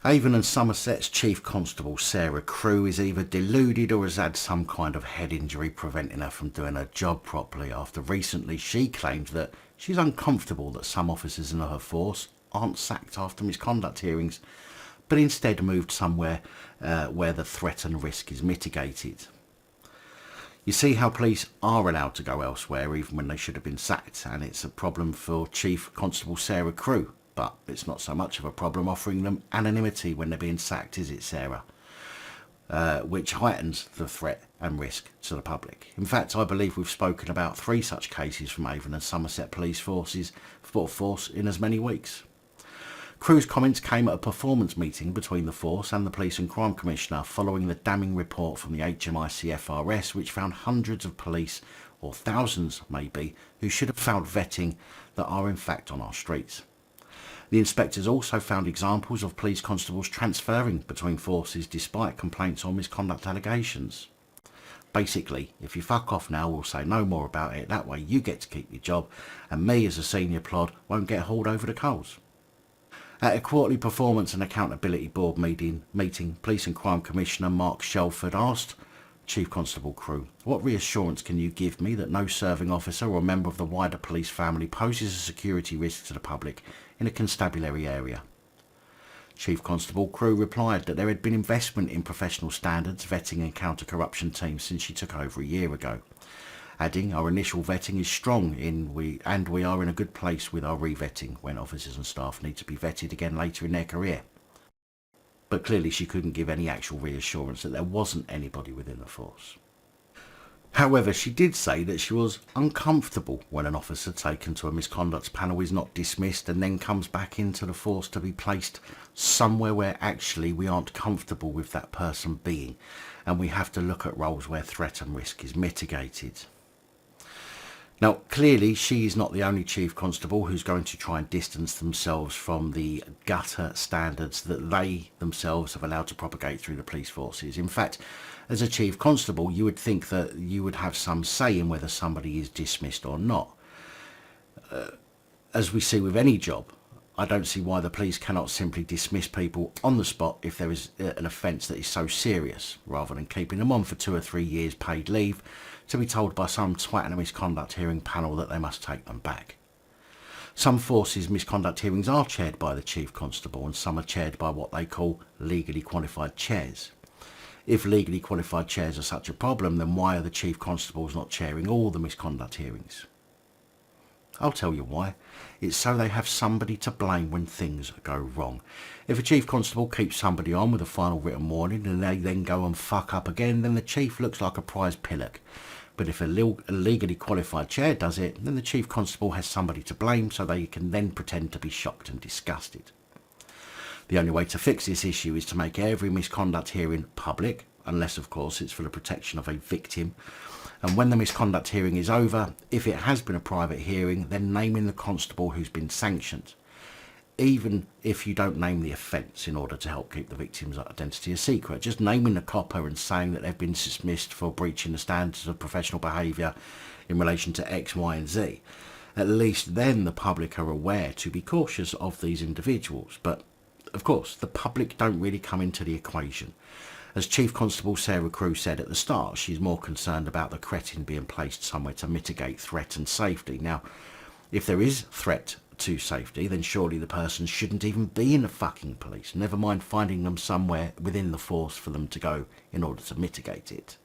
Avon and Somerset's Chief Constable Sarah Crewe is either deluded or has had some kind of head injury preventing her from doing her job properly after recently she claimed that she's uncomfortable that some officers in her force aren't sacked after misconduct hearings, but instead moved somewhere where the threat and risk is mitigated. You see how police are allowed to go elsewhere even when they should have been sacked, and it's a problem for Chief Constable Sarah Crewe. But it's not so much of a problem offering them anonymity when they're being sacked, is it, Sarah? Which heightens the threat and risk to the public. In fact, I believe we've spoken about 3 such cases from Avon and Somerset police force in as many weeks. Crewe's comments came at a performance meeting between the force and the Police and Crime Commissioner following the damning report from the HMIC FRS, which found hundreds of police, or thousands maybe, who should have failed vetting that are in fact on our streets. The inspectors also found examples of police constables transferring between forces despite complaints or misconduct allegations. Basically, if you fuck off now, we'll say no more about it. That way you get to keep your job, and me as a senior plod won't get hauled over the coals. At a quarterly performance and accountability board meeting, Police and Crime Commissioner Mark Shelford asked Chief Constable Crewe, "What reassurance can you give me that no serving officer or member of the wider police family poses a security risk to the public in a constabulary area?" Chief Constable Crewe replied that there had been investment in professional standards, vetting and counter-corruption teams since she took over a year ago, adding, "Our initial vetting is strong and we are in a good place with our re-vetting when officers and staff need to be vetted again later in their career." But clearly she couldn't give any actual reassurance that there wasn't anybody within the force. However, she did say that she was uncomfortable when an officer taken to a misconduct panel is not dismissed and then comes back into the force to be placed somewhere where actually we aren't comfortable with that person being, and we have to look at roles where threat and risk is mitigated. Now, clearly, she is not the only Chief Constable who's going to try and distance themselves from the gutter standards that they themselves have allowed to propagate through the police forces. In fact, as a Chief Constable, you would think that you would have some say in whether somebody is dismissed or not. As we see with any job, I don't see why the police cannot simply dismiss people on the spot if there is an offence that is so serious, rather than keeping them on for 2 or 3 years paid leave to be told by some twat in a misconduct hearing panel that they must take them back. Some forces' misconduct hearings are chaired by the Chief Constable, and some are chaired by what they call legally qualified chairs. If legally qualified chairs are such a problem, then why are the Chief Constables not chairing all the misconduct hearings? I'll tell you why. It's so they have somebody to blame when things go wrong. If a Chief Constable keeps somebody on with a final written warning and they then go and fuck up again, then the Chief looks like a prize pillock. But if a legally qualified chair does it, then the Chief Constable has somebody to blame, so they can then pretend to be shocked and disgusted. The only way to fix this issue is to make every misconduct hearing public, unless of course it's for the protection of a victim. And when the misconduct hearing is over, if it has been a private hearing, then naming the constable who's been sanctioned, even if you don't name the offence in order to help keep the victim's identity a secret. Just naming the copper and saying that they've been dismissed for breaching the standards of professional behaviour in relation to X, Y and Z. At least then the public are aware to be cautious of these individuals. But of course, the public don't really come into the equation. As Chief Constable Sarah Crewe said at the start, she's more concerned about the cretin being placed somewhere to mitigate threat and safety. Now, if there is threat to safety, then surely the person shouldn't even be in the fucking police, never mind finding them somewhere within the force for them to go in order to mitigate it.